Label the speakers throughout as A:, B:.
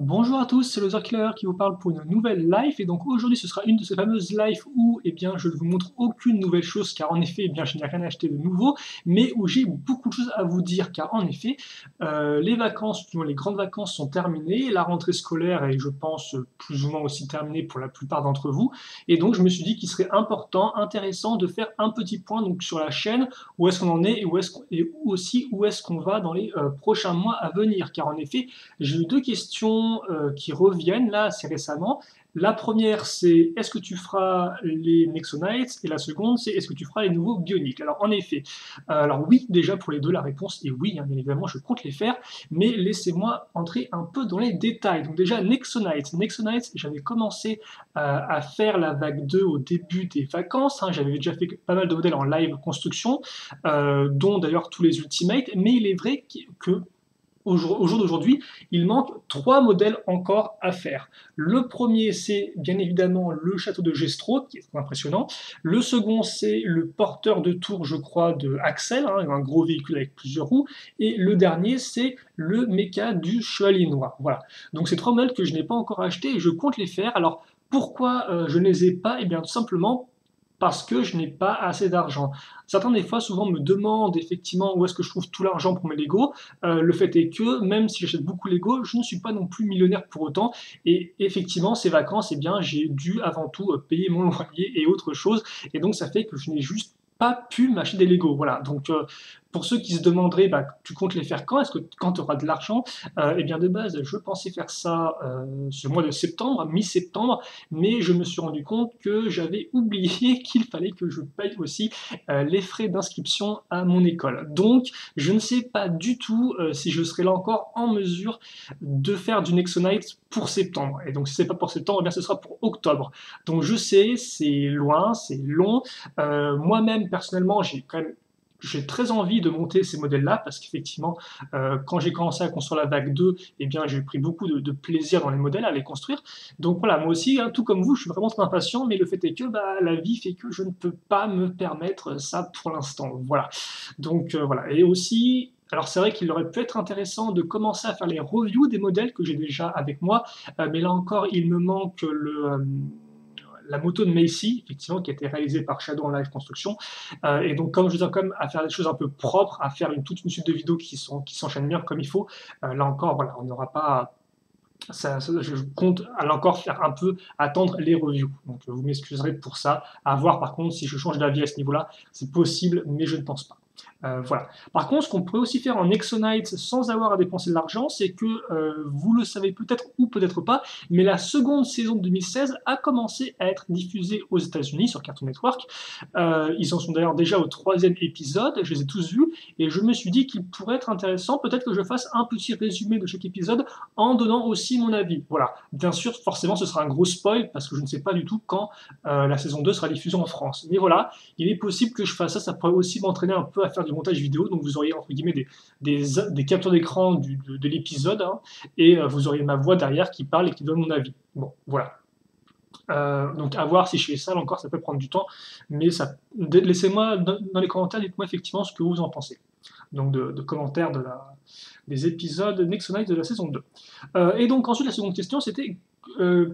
A: Bonjour à tous, c'est le Killer qui vous parle pour une nouvelle live et donc aujourd'hui ce sera une de ces fameuses lives où je ne vous montre aucune nouvelle chose car en effet je n'ai rien acheté de nouveau mais où j'ai beaucoup de choses à vous dire car en effet les vacances, du moins les grandes vacances sont terminées, la rentrée scolaire est je pense plus ou moins aussi terminée pour la plupart d'entre vous et donc je me suis dit qu'il serait important, intéressant de faire un petit point donc sur la chaîne, où est-ce qu'on en est et aussi où est-ce qu'on va dans les prochains mois à venir car en effet j'ai eu deux questions qui reviennent là assez récemment. La première, c'est est-ce que tu feras les Nexonites? Et la seconde, c'est est-ce que tu feras les nouveaux Bionic? Alors en effet, alors oui, déjà pour les deux, la réponse est oui, hein, bien évidemment, je compte les faire, mais laissez-moi entrer un peu dans les détails. Donc déjà, Nexonites. Nexonites, j'avais commencé à faire la vague 2 au début des vacances, hein, j'avais déjà fait pas mal de modèles en live construction, dont d'ailleurs tous les Ultimates, mais il est vrai que au jour d'aujourd'hui, il manque 3 modèles encore à faire. Le premier, c'est bien évidemment le château de Gestro, qui est impressionnant. Le second, c'est le porteur de tour, je crois, de Axel, hein, un gros véhicule avec plusieurs roues. Et le dernier, c'est le méca du Chevalier Noir. Voilà. Donc c'est 3 modèles que je n'ai pas encore achetés et je compte les faire. Alors pourquoi je ne les ai pas? Eh bien tout simplement parce que je n'ai pas assez d'argent. Certains des fois souvent me demandent effectivement où est-ce que je trouve tout l'argent pour mes Lego. Le fait est que même si j'achète beaucoup Lego, je ne suis pas non plus millionnaire pour autant. Et effectivement, ces vacances, eh bien, j'ai dû avant tout payer mon loyer et autre chose. Et donc ça fait que je n'ai juste pas pu m'acheter des Lego. Voilà. Donc pour ceux qui se demanderaient, bah, tu comptes les faire quand? Est-ce que quand tu auras de l'argent? Eh bien de base, je pensais faire ça ce mois de septembre, mi-septembre, mais je me suis rendu compte que j'avais oublié qu'il fallait que je paye aussi les frais d'inscription à mon école. Donc, je ne sais pas du tout si je serai là encore en mesure de faire du Nexonite pour septembre. Et donc, si c'est pas pour septembre, eh bien, ce sera pour octobre. Donc, je sais, c'est loin, c'est long. Moi-même, personnellement, j'ai très envie de monter ces modèles-là parce qu'effectivement, quand j'ai commencé à construire la vague 2, eh bien, j'ai pris beaucoup de plaisir dans les modèles à les construire. Donc voilà, moi aussi, hein, tout comme vous, je suis vraiment très impatient, mais le fait est que bah, la vie fait que je ne peux pas me permettre ça pour l'instant. Voilà. Donc voilà. Et aussi, alors c'est vrai qu'il aurait pu être intéressant de commencer à faire les reviews des modèles que j'ai déjà avec moi, mais là encore, il me manque la moto de Macy, effectivement, qui a été réalisée par Shadow en live construction. Et donc, comme je tiens quand même à faire des choses un peu propres, à faire toute une suite de vidéos qui s'enchaînent bien comme il faut, là encore, voilà, on n'aura pas. Je compte là encore faire un peu attendre les reviews. Donc, vous m'excuserez pour ça. À voir par contre si je change d'avis à ce niveau-là. C'est possible, mais je ne pense pas. Voilà. Par contre, ce qu'on pourrait aussi faire en Exonite sans avoir à dépenser de l'argent, c'est que vous le savez peut-être ou peut-être pas, mais la seconde saison de 2016 a commencé à être diffusée aux États-Unis sur Cartoon Network. Ils en sont d'ailleurs déjà au 3e épisode, je les ai tous vus, et je me suis dit qu'il pourrait être intéressant, peut-être que je fasse un petit résumé de chaque épisode en donnant aussi mon avis. Voilà. Bien sûr, forcément, ce sera un gros spoil parce que je ne sais pas du tout quand la saison 2 sera diffusée en France. Mais voilà, il est possible que je fasse ça. Ça pourrait aussi m'entraîner un peu à faire du montage vidéo. Donc vous auriez entre guillemets des captures d'écran de l'épisode, hein, et vous auriez ma voix derrière qui parle et qui donne mon avis. Bon, voilà. Donc à voir si je fais ça, là encore ça peut prendre du temps, mais ça, laissez-moi dans les commentaires, dites-moi effectivement ce que vous en pensez. Donc de commentaires des épisodes Nexonite de la saison 2. Et donc ensuite la seconde question c'était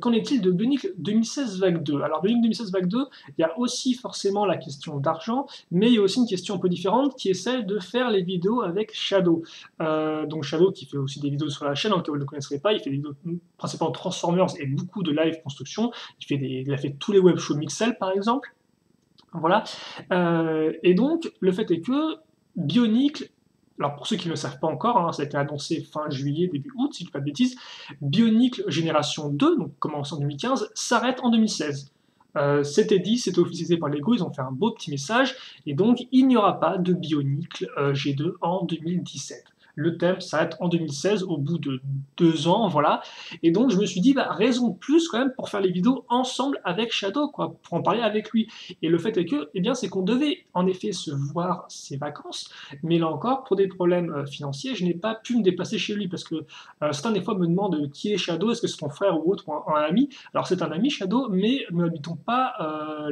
A: qu'en est-il de Bionic 2016 Vague 2? Alors Bionic 2016 Vague 2, il y a aussi forcément la question d'argent, mais il y a aussi une question un peu différente qui est celle de faire les vidéos avec Shadow. Donc Shadow qui fait aussi des vidéos sur la chaîne, en cas où vous ne le connaisserez pas, il fait des vidéos principalement Transformers et beaucoup de live construction. Il a fait tous les web shows Mixel par exemple. Voilà. Et donc le fait est que Bionic, alors pour ceux qui ne le savent pas encore, hein, ça a été annoncé fin juillet, début août, si je ne dis pas de bêtises, Bionic Génération 2, donc commencé en 2015, s'arrête en 2016. C'était dit, c'était officialisé par Lego, ils ont fait un beau petit message, et donc il n'y aura pas de Bionic G2 en 2017. Le thème s'arrête en 2016, au bout de 2 ans, voilà. Et donc je me suis dit, bah, raison de plus quand même pour faire les vidéos ensemble avec Shadow, quoi, pour en parler avec lui. Et le fait est que, eh bien, c'est qu'on devait en effet se voir ces vacances, mais là encore, pour des problèmes financiers, je n'ai pas pu me déplacer chez lui, parce que certains des fois me demandent qui est Shadow, est-ce que c'est ton frère ou autre, ou un ami. Alors c'est un ami Shadow, mais nous n'habitons pas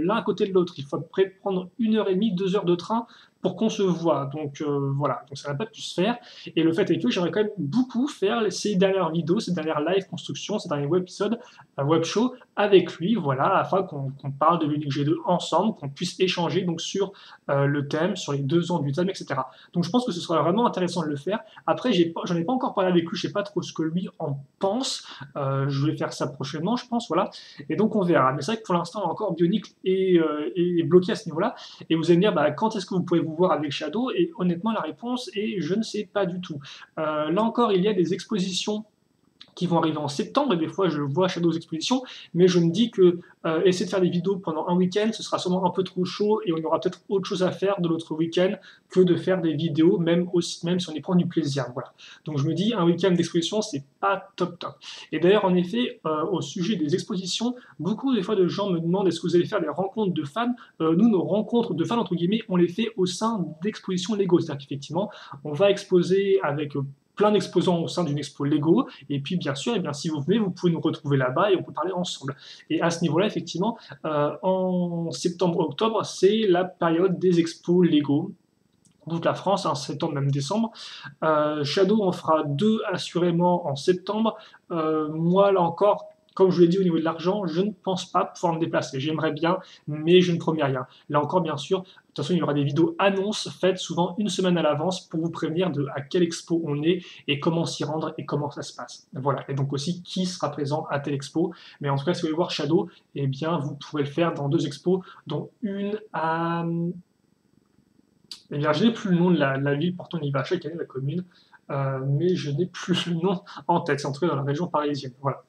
A: l'un à côté de l'autre. Il faut à peu près prendre 1h30, 2 heures de train pour qu'on se voit. Donc voilà, donc ça n'a pas pu se faire. Et le fait est que j'aimerais quand même beaucoup faire ces dernières vidéos, ces dernières live constructions, ces derniers web épisodes, web show avec lui, voilà, afin qu'on parle de Bionic G2 ensemble, qu'on puisse échanger donc sur le thème, sur les 2 ans du thème, etc. Donc je pense que ce serait vraiment intéressant de le faire. Après, j'en ai pas encore parlé avec lui, je sais pas trop ce que lui en pense. Je vais faire ça prochainement, je pense, voilà. Et donc on verra. Mais c'est vrai que pour l'instant, encore Bionic est bloqué à ce niveau-là. Et vous allez me dire, bah, quand est-ce que vous pouvez vous voir avec Shadow? Et honnêtement, la réponse est je ne sais pas du tout. Là encore, il y a des expositions qui vont arriver en septembre, et des fois je vois Shadows Exposition, mais je me dis que essayer de faire des vidéos pendant un week-end, ce sera sûrement un peu trop chaud, et on aura peut-être autre chose à faire de l'autre week-end que de faire des vidéos, même si on y prend du plaisir. Voilà. Donc je me dis, un week-end d'exposition, c'est pas top top. Et d'ailleurs, en effet, au sujet des expositions, beaucoup des fois de gens me demandent est-ce que vous allez faire des rencontres de fans. Nous, nos rencontres de fans, entre guillemets, on les fait au sein d'expositions Lego. C'est-à-dire qu'effectivement, on va exposer avec plein d'exposants au sein d'une expo Lego, et puis bien sûr, eh bien, si vous venez, vous pouvez nous retrouver là-bas et on peut parler ensemble. Et à ce niveau-là, effectivement, en septembre-octobre, c'est la période des expos Lego. Toute la France, en septembre, même décembre. Shadow en fera 2 assurément en septembre. Moi, là encore, comme je vous l'ai dit au niveau de l'argent, je ne pense pas pouvoir me déplacer. J'aimerais bien, mais je ne promets rien. Là encore, bien sûr, de toute façon, il y aura des vidéos annonces faites souvent une semaine à l'avance pour vous prévenir de à quelle expo on est et comment s'y rendre et comment ça se passe. Voilà. Et donc aussi qui sera présent à telle expo. Mais en tout cas, si vous voulez voir Shadow, eh bien, vous pourrez le faire dans 2 expos, dont une à eh bien, je n'ai plus le nom de la ville, pourtant on y va chaque année, la commune, mais je n'ai plus le nom en tête, c'est en tout cas dans la région parisienne. Voilà.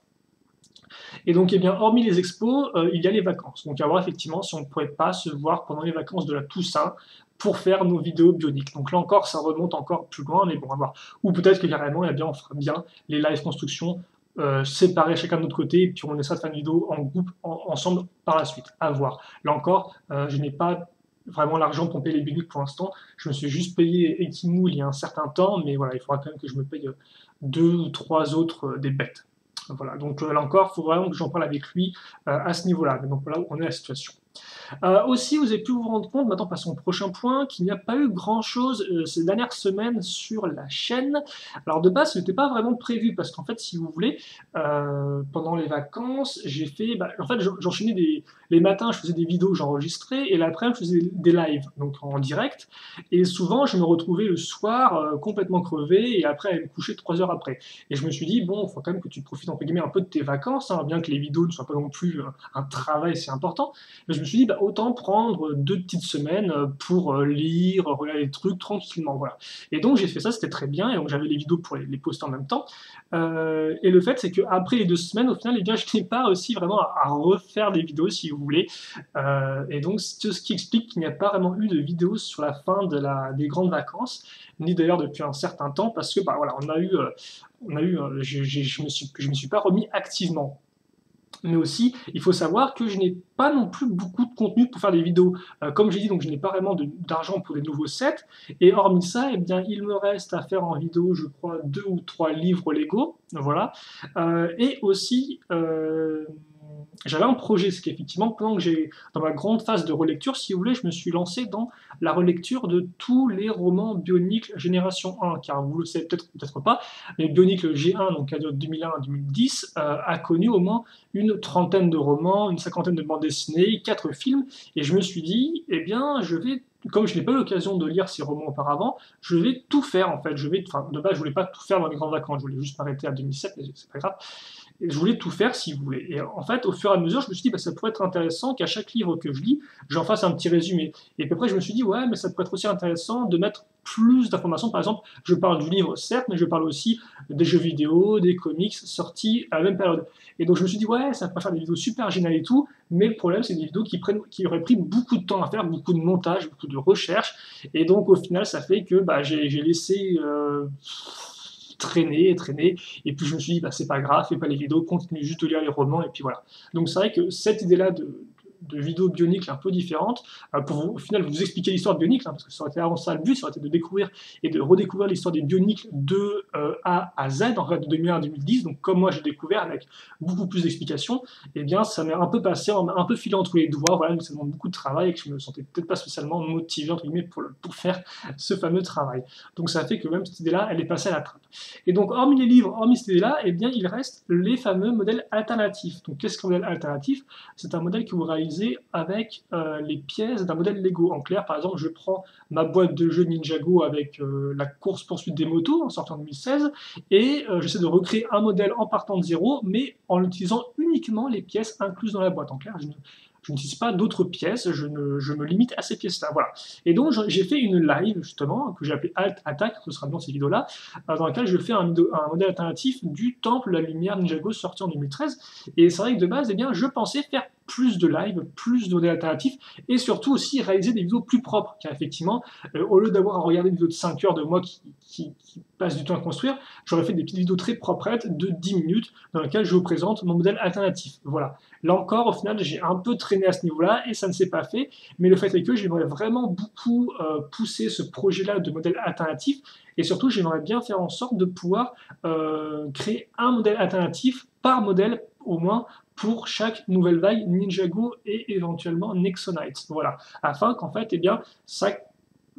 A: Et donc, eh bien, hormis les expos, il y a les vacances. Donc, à voir effectivement si on ne pourrait pas se voir pendant les vacances de la Toussaint pour faire nos vidéos bioniques. Donc là encore, ça remonte encore plus loin, mais bon, à voir. Ou peut-être que carrément, eh bien, on fera bien les live constructions séparés chacun de notre côté, et puis on essaiera de faire une vidéo en groupe, ensemble par la suite. À voir. Là encore, je n'ai pas vraiment l'argent pour payer les bioniques pour l'instant. Je me suis juste payé Ekimu il y a un certain temps, mais voilà, il faudra quand même que je me paye 2 ou 3 autres des bêtes. Voilà, donc là encore, il faut vraiment que j'en parle avec lui à ce niveau-là. Donc voilà où on est la situation. Aussi, vous avez pu vous rendre compte, maintenant passons au prochain point, qu'il n'y a pas eu grand-chose ces dernières semaines sur la chaîne. Alors de base, ce n'était pas vraiment prévu, parce qu'en fait, si vous voulez, pendant les vacances, j'ai fait... en fait, j'enchaînais les matins, je faisais des vidéos, j'enregistrais, et l'après-midi, je faisais des lives, donc en direct. Et souvent, je me retrouvais le soir complètement crevé, et après, à me coucher 3 heures après. Et je me suis dit, bon, il faut quand même que tu profites, entre guillemets, un peu de tes vacances, hein, bien que les vidéos ne soient pas non plus un travail si important. Mais je me suis dit, autant prendre 2 petites semaines pour lire, regarder les trucs tranquillement, voilà. Et donc j'ai fait ça, c'était très bien, et donc j'avais les vidéos pour les poster en même temps. Et le fait, c'est qu'après les 2 semaines, au final, eh bien, je n'ai pas réussi vraiment à refaire des vidéos, si vous voulez. Et donc, c'est ce qui explique qu'il n'y a pas vraiment eu de vidéos sur la fin des grandes vacances, ni d'ailleurs depuis un certain temps, parce que, voilà, je me suis pas remis activement. Mais aussi, il faut savoir que je n'ai pas non plus beaucoup de contenu pour faire des vidéos. Comme j'ai dit, donc je n'ai pas vraiment d'argent pour des nouveaux sets. Et hormis ça, eh bien, il me reste à faire en vidéo, je crois, 2 ou 3 livres Lego. Voilà. Et aussi, j'avais un projet, c'est qu'effectivement, pendant que j'ai, dans ma grande phase de relecture, si vous voulez, je me suis lancé dans la relecture de tous les romans Bionicle Génération 1, car vous le savez peut-être pas, mais Bionicle G1, donc de 2001 à 2010, a connu au moins une trentaine de romans, une cinquantaine de bandes dessinées, 4 films, et je me suis dit, eh bien, comme je n'ai pas eu l'occasion de lire ces romans auparavant, je vais tout faire en fait. De base, je voulais pas tout faire dans les grandes vacances, je voulais juste m'arrêter à 2007, mais c'est pas grave. Et je voulais tout faire si vous voulez. Et en fait, au fur et à mesure, je me suis dit, ça pourrait être intéressant qu'à chaque livre que je lis, j'en fasse un petit résumé. Et puis après, je me suis dit, ouais, mais ça pourrait être aussi intéressant de mettre plus d'informations. Par exemple, je parle du livre, certes, mais je parle aussi des jeux vidéo, des comics sortis à la même période. Et donc, je me suis dit, ouais, ça pourrait faire des vidéos super géniales et tout, mais le problème, c'est des vidéos qui auraient pris beaucoup de temps à faire, beaucoup de montage, beaucoup de recherche. Et donc, au final, ça fait que j'ai laissé traîner, et puis je me suis dit, c'est pas grave, fais pas les vidéos, continue juste de lire les romans, et puis voilà. Donc c'est vrai que cette idée-là de vidéos Bionicle un peu différentes, pour vous, au final vous expliquer l'histoire de Bionicle, hein, parce que ça aurait été avant ça le but, ça aurait été de découvrir et de redécouvrir l'histoire des Bionicle de A à Z, en fait de 2001 à 2010, donc comme moi j'ai découvert avec beaucoup plus d'explications, et bien ça m'est un peu passé, un peu filé entre les doigts, voilà, donc ça demande beaucoup de travail et que je me sentais peut-être pas spécialement motivé entre guillemets pour faire ce fameux travail. Donc ça fait que même cette idée-là, elle est passée à la trappe. Et donc hormis les livres, hormis cette idée-là, eh bien il reste les fameux modèles alternatifs. Donc qu'est-ce qu'un modèle alternatif? C'est un modèle que vous réalisez avec les pièces d'un modèle Lego. En clair, par exemple, je prends ma boîte de jeu Ninjago avec la course-poursuite des motos en sortant en 2016 et j'essaie de recréer un modèle en partant de zéro, mais en utilisant uniquement les pièces incluses dans la boîte. En clair, je n'utilise pas d'autres pièces, je me limite à ces pièces-là. Voilà. Et donc, j'ai fait une live, justement, que j'ai appelée Alt Attack, ce sera dans ces vidéos-là, dans laquelle je fais un modèle alternatif du Temple de la Lumière Ninjago sorti en 2013. Et c'est vrai que de base, eh bien, je pensais faire plus de live, plus de modèles alternatifs, et surtout aussi réaliser des vidéos plus propres, car effectivement, au lieu d'avoir à regarder une vidéo de 5 heures de moi qui passe du temps à construire, j'aurais fait des petites vidéos très proprettes de 10 minutes, dans lesquelles je vous présente mon modèle alternatif. Voilà. Là encore, au final, j'ai un peu traîné à ce niveau-là, et ça ne s'est pas fait, mais le fait est que j'aimerais vraiment beaucoup pousser ce projet-là de modèle alternatif, et surtout, j'aimerais bien faire en sorte de pouvoir créer un modèle alternatif par modèle, au moins, pour chaque nouvelle vague Ninjago et éventuellement Nexonite. Voilà, afin qu'en fait, eh bien, ça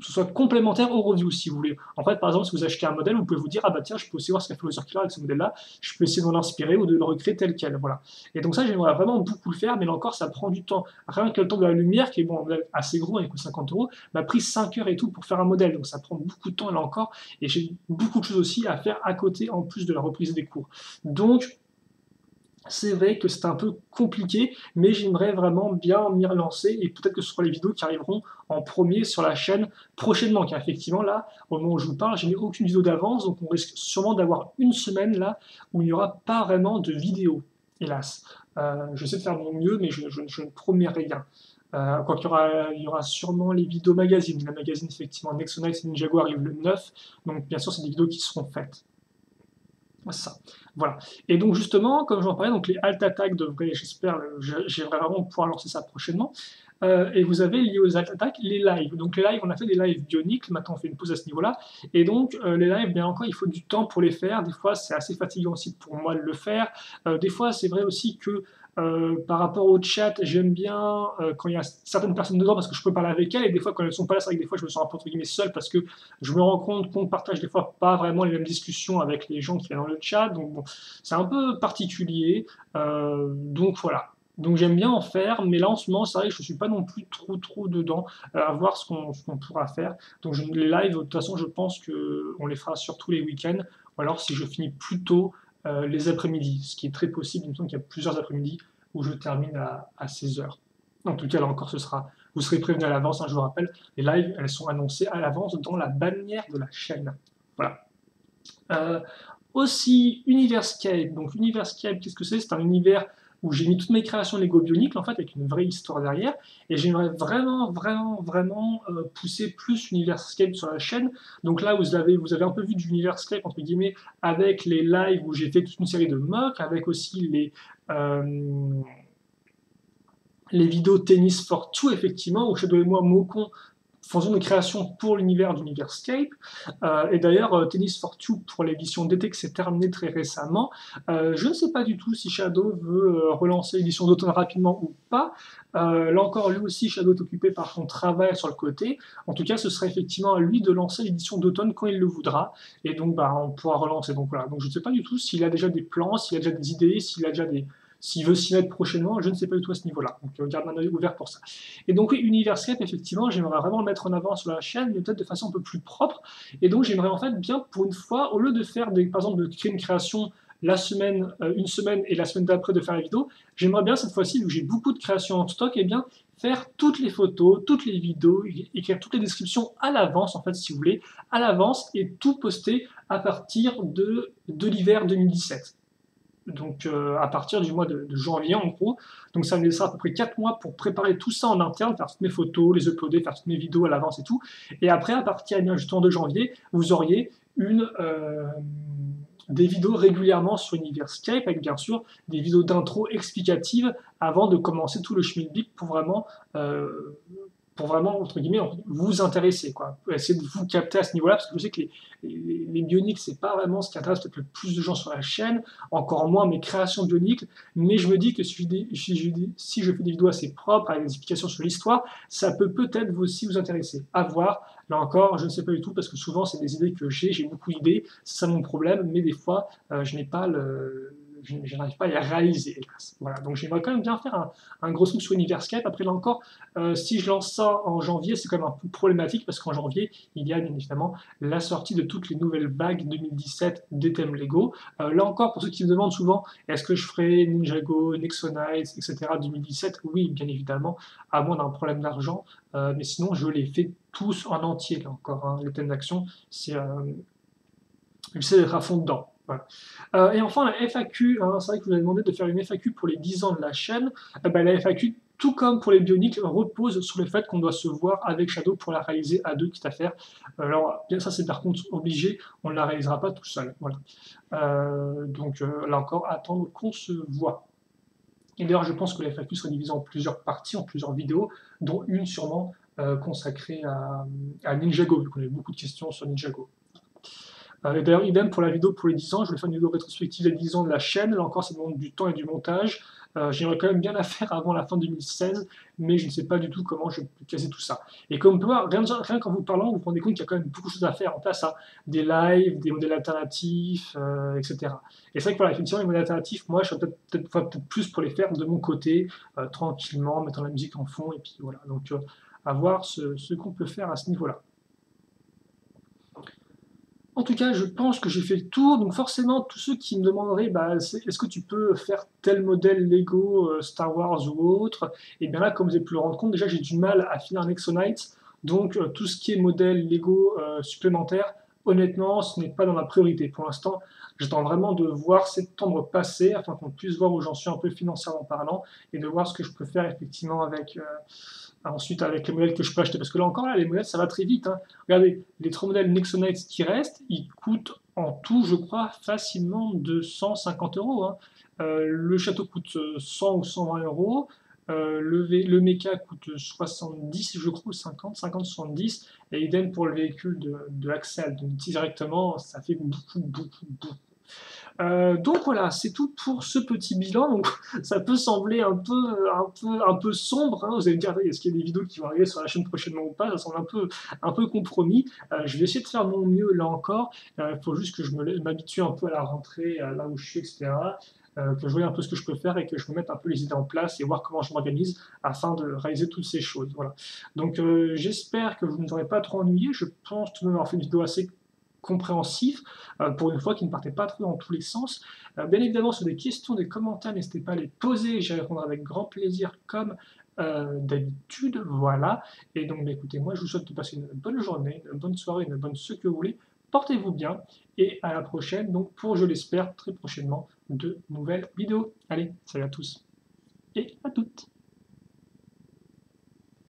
A: ce soit complémentaire au review, si vous voulez. En fait, par exemple, si vous achetez un modèle, vous pouvez vous dire, ah bah tiens, je peux aussi voir ce qu'a fait le Killer avec ce modèle-là, je peux essayer de m'en inspirer ou de le recréer tel quel, voilà. Et donc ça, j'aimerais vraiment beaucoup le faire, mais là encore, ça prend du temps. Rien que le temps de la lumière, qui est bon, assez gros, avec 50 €, m'a pris 5 heures et tout pour faire un modèle, donc ça prend beaucoup de temps, là encore, et j'ai beaucoup de choses aussi à faire à côté, en plus de la reprise des cours. Donc, c'est vrai que c'est un peu compliqué, mais j'aimerais vraiment bien m'y relancer et peut-être que ce seront les vidéos qui arriveront en premier sur la chaîne prochainement, car effectivement là, au moment où je vous parle, je n'ai aucune vidéo d'avance, donc on risque sûrement d'avoir une semaine là où il n'y aura pas vraiment de vidéo, hélas. Je sais de faire de mon mieux, mais je ne promets rien. Quoi qu'il y aura sûrement les vidéos magazines. La magazine, effectivement, Nexonite et Ninjago arrive le 9, donc bien sûr, c'est des vidéos qui seront faites. Ça. Voilà. Et donc justement, comme j'en parlais, donc les alt attack devraient, j'espère, j'aimerais vraiment pouvoir lancer ça prochainement. Et vous avez lié aux alt attack les lives. Donc les lives, on a fait des lives Bionicle, maintenant on fait une pause à ce niveau-là. Et donc les lives, bien encore, il faut du temps pour les faire. Des fois, c'est assez fatigant aussi pour moi de le faire. Des fois, c'est vrai aussi que par rapport au chat, j'aime bien quand il y a certaines personnes dedans parce que je peux parler avec elles, et des fois quand elles sont pas là, c'est vrai que des fois je me sens un peu entre guillemets seul parce que je me rends compte qu'on partage des fois pas vraiment les mêmes discussions avec les gens qui sont dans le chat, donc bon, c'est un peu particulier, donc voilà. Donc j'aime bien en faire, mais là en ce moment c'est vrai que je suis pas non plus trop dedans, à voir ce qu'on pourra faire. Donc les lives, de toute façon je pense qu'on les fera sur tous les week-ends, ou alors si je finis plus tôt les après-midi, ce qui est très possible, il me semble qu'il y a plusieurs après-midi où je termine à 16 heures. En tout cas, là encore, vous serez prévenus à l'avance, hein, je vous rappelle, les lives, elles sont annoncées à l'avance dans la bannière de la chaîne. Voilà. Aussi, Universcape. Donc, Universcape, qu'est-ce que c'est? C'est un univers où j'ai mis toutes mes créations Lego Bionicle, en fait, avec une vraie histoire derrière, et j'aimerais vraiment pousser plus Universcape sur la chaîne. Donc là, vous avez un peu vu du Universcape, entre guillemets, avec les lives où j'ai fait toute une série de mocks, avec aussi les vidéos Tennis for Two, effectivement, où Shadow et moi moquons faisons des créations pour l'univers d'Universcape. Et d'ailleurs, Tennis for Two pour l'édition d'été qui s'est terminée très récemment. Je ne sais pas du tout si Shadow veut relancer l'édition d'automne rapidement ou pas. Là encore, lui aussi, Shadow est occupé par son travail sur le côté. En tout cas, ce serait effectivement à lui de lancer l'édition d'automne quand il le voudra. Et donc, bah, on pourra relancer. Donc voilà. Donc je ne sais pas du tout s'il a déjà des plans, s'il a déjà des idées, s'il veut s'y mettre prochainement, je ne sais pas du tout à ce niveau-là. Donc garde un œil ouvert pour ça. Et donc oui, Universcape, effectivement, j'aimerais vraiment le mettre en avant sur la chaîne, mais peut-être de façon un peu plus propre. Et donc j'aimerais en fait bien, pour une fois, au lieu de faire, par exemple, de créer une création une semaine et la semaine d'après de faire la vidéo, j'aimerais bien cette fois-ci, vu que j'ai beaucoup de créations en stock, et bien faire toutes les photos, toutes les vidéos, écrire toutes les descriptions à l'avance, en fait, si vous voulez, à l'avance, et tout poster à partir de l'hiver 2017. Donc à partir du mois de janvier en gros. Donc ça me laissera à peu près 4 mois pour préparer tout ça en interne, faire toutes mes photos, les uploader, faire toutes mes vidéos à l'avance et tout. Et après, à partir justement de janvier, vous auriez des vidéos régulièrement sur Universcape, avec bien sûr des vidéos d'intro explicatives avant de commencer tout le schmilblick pour vraiment, entre guillemets, vous intéresser, quoi. Essayer de vous capter à ce niveau-là, parce que je sais que les bioniques, c'est pas vraiment ce qui intéresse peut-être le plus de gens sur la chaîne, encore moins mes créations bioniques, mais je me dis que si je fais des vidéos assez propres, avec des explications sur l'histoire, ça peut peut-être vous aussi vous intéresser. À voir. Là encore, je ne sais pas du tout, parce que souvent, c'est des idées que j'ai beaucoup d'idées, c'est ça mon problème, mais des fois, je n'ai pas je n'arrive pas à les réaliser, hélas. Voilà, donc j'aimerais quand même bien faire un gros truc sur Universcape. Après, là encore, si je lance ça en janvier, c'est quand même un peu problématique, parce qu'en janvier, il y a bien évidemment la sortie de toutes les nouvelles vagues 2017 des thèmes Lego. Là encore, pour ceux qui me demandent souvent, est-ce que je ferai Ninjago, Nexonites, etc. 2017? Oui, bien évidemment, à moins d'un problème d'argent, mais sinon, je les fais tous en entier, là encore, hein. Les thèmes d'action, j'essaie d'être à fond dedans. Voilà. Et enfin, la FAQ, hein, c'est vrai que je vous avez demandé de faire une FAQ pour les 10 ans de la chaîne. La FAQ, tout comme pour les bioniques, repose sur le fait qu'on doit se voir avec Shadow pour la réaliser à deux, quitte à faire. Alors, bien ça, c'est par contre obligé, on ne la réalisera pas tout seul. Voilà. Donc là encore, attendre qu'on se voit. Et d'ailleurs, je pense que la FAQ sera divisée en plusieurs parties, en plusieurs vidéos, dont une sûrement consacrée à Ninjago, vu qu'on a eu beaucoup de questions sur Ninjago. Et d'ailleurs, idem pour la vidéo pour les 10 ans, je vais faire une vidéo rétrospective des 10 ans de la chaîne. Là encore, ça demande du temps et du montage. J'aimerais quand même bien la faire avant la fin 2016, mais je ne sais pas du tout comment je peux casser tout ça. Et comme on peut voir, rien qu'en vous parlant, vous vous rendez compte qu'il y a quand même beaucoup de choses à faire en place, hein. Des lives, des modèles alternatifs, etc. Et c'est vrai que voilà, effectivement, les modèles alternatifs, moi, je serais peut-être plus pour les faire de mon côté, tranquillement, mettant la musique en fond, et puis voilà. Donc, à voir ce qu'on peut faire à ce niveau-là. En tout cas, je pense que j'ai fait le tour. Donc forcément, tous ceux qui me demanderaient, est-ce que tu peux faire tel modèle Lego, Star Wars ou autre? Et bien là, comme vous avez pu le rendre compte, déjà j'ai du mal à finir un Exonite. Donc tout ce qui est modèle Lego supplémentaire, honnêtement, ce n'est pas dans ma priorité. Pour l'instant, j'attends vraiment de voir septembre passer, afin qu'on puisse voir où j'en suis un peu financièrement parlant, et de voir ce que je peux faire effectivement ensuite avec les modèles que je peux acheter. Parce que là encore, les modèles, ça va très vite, hein. Regardez, les 3 modèles Nexonites qui restent, ils coûtent en tout, je crois, facilement 250 €, hein. Le château coûte 100 ou 120 €. Le mecha coûte 70, je crois, 50, 70. Et idem pour le véhicule de Axel. Donc directement, ça fait beaucoup. Donc voilà, c'est tout pour ce petit bilan. Donc ça peut sembler un peu sombre, hein. Vous allez me dire, est-ce qu'il y a des vidéos qui vont arriver sur la chaîne prochainement ou pas? Ça semble un peu compromis. Je vais essayer de faire mon mieux là encore. Il faut juste que je m'habitue un peu à la rentrée, là où je suis, etc. Que je vois un peu ce que je peux faire et que je me mette un peu les idées en place et voir comment je m'organise afin de réaliser toutes ces choses. Voilà. Donc j'espère que vous ne aurez pas trop ennuyé. Je pense tout de même avoir fait une vidéo assez compréhensif, pour une fois qui ne partait pas trop dans tous les sens. Bien évidemment, sur des questions, des commentaires, n'hésitez pas à les poser, j'y répondrai avec grand plaisir comme d'habitude, voilà. Et donc, écoutez, moi je vous souhaite de passer une bonne journée, une bonne soirée, une bonne ce que vous voulez. Portez-vous bien et à la prochaine, donc pour, je l'espère, très prochainement, de nouvelles vidéos. Allez, salut à tous et à toutes.